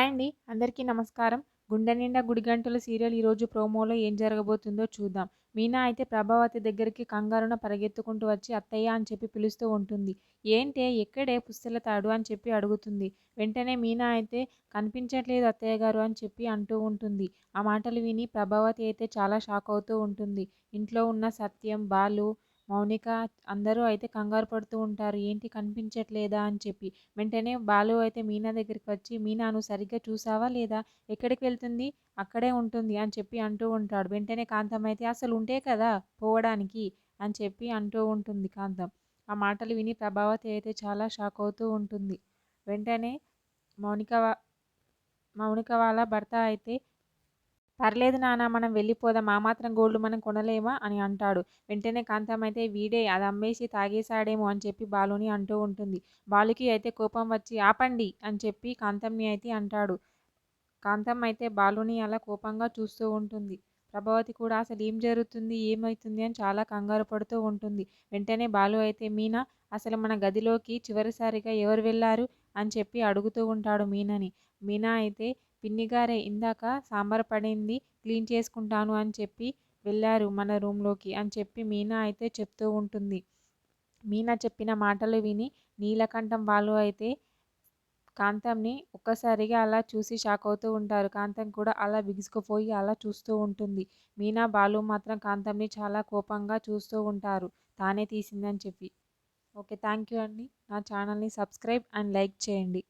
అండి. అందరికీ నమస్కారం. 'గుండె నిండా గుడిగంటలు' సీరియల్ ఈరోజు ప్రోమోలో ఏం జరగబోతుందో చూద్దాం. మీనా అయితే ప్రభావతి దగ్గరికి కంగారున పరిగెత్తుకుంటూ వచ్చి అత్తయ్య అని చెప్పి పిలుస్తూ ఉంటుంది. ఏంటే ఎక్కడే పుస్తెల తాడు అని చెప్పి అడుగుతుంది. వెంటనే మీనా అయితే కనిపించట్లేదు అత్తయ్య గారు అని చెప్పి అంటూ ఉంటుంది. ఆ మాటలు విని ప్రభావతి అయితే చాలా షాక్ అవుతూ ఉంటుంది. ఇంట్లో ఉన్న సత్యం, బాలు, మౌనిక అందరూ అయితే కంగారు పడుతూ ఉంటారు. ఏంటి కనిపించట్లేదా అని చెప్పి. వెంటనే బాలు అయితే మీనా దగ్గరికి వచ్చి, మీనా నువ్వు సరిగ్గా చూసావా లేదా? ఎక్కడికి వెళ్తుంది? అక్కడే ఉంటుంది అని చెప్పి అంటూ ఉంటాడు. వెంటనే కాంతం అయితే అసలు ఉంటే కదా పోవడానికి అని చెప్పి అంటూ ఉంటుంది కాంతం. ఆ మాటలు విని ప్రభావతి అయితే చాలా షాక్ అవుతూ ఉంటుంది. వెంటనే మౌనిక మౌనిక వాళ్ళ భర్త అయితే పర్లేదు నాన్న మనం వెళ్ళిపోదాం. ఆ మాత్రం గోల్డ్ మనం కొనలేమా అని అంటాడు. వెంటనే కాంతం అయితే వీడే అది అమ్మేసి తాగేశాడేమో అని చెప్పి బాలుని అంటూ ఉంటుంది. బాలుకి అయితే కోపం వచ్చి ఆపండి అని చెప్పి కాంతంని అయితే అంటాడు. కాంతం అయితే బాలుని అలా కోపంగా చూస్తూ ఉంటుంది. ప్రభావతి కూడా అసలు ఏం జరుగుతుంది ఏమవుతుంది అని చాలా కంగారు పడుతూ ఉంటుంది. వెంటనే బాలు అయితే మీనా అసలు మన గదిలోకి చివరిసారిగా ఎవరు వెళ్ళారు అని చెప్పి అడుగుతూ ఉంటాడు మీనాని. మీనా అయితే పిన్నిగారే ఇందాక సాంబార్ పడింది క్లీన్ చేసుకుంటాను అని చెప్పి వెళ్ళారు మన రూమ్లోకి అని చెప్పి మీనా అయితే చెప్తూ ఉంటుంది. మీనా చెప్పిన మాటలు విని నీలకంఠం బాలు అయితే కాంతంని ఒక్కసారిగా అలా చూసి షాక్ అవుతూ ఉంటారు. కాంతం కూడా అలా బిగుసుకుపోయి అలా చూస్తూ ఉంటుంది. మీనా, బాలు మాత్రం కాంతంని చాలా కోపంగా చూస్తూ ఉంటారు. తానే తీసిందని చెప్పి. ఓకే. థ్యాంక్ యూ అండి. నా ఛానల్‌ని సబ్స్క్రైబ్ అండ్ లైక్ చేయండి.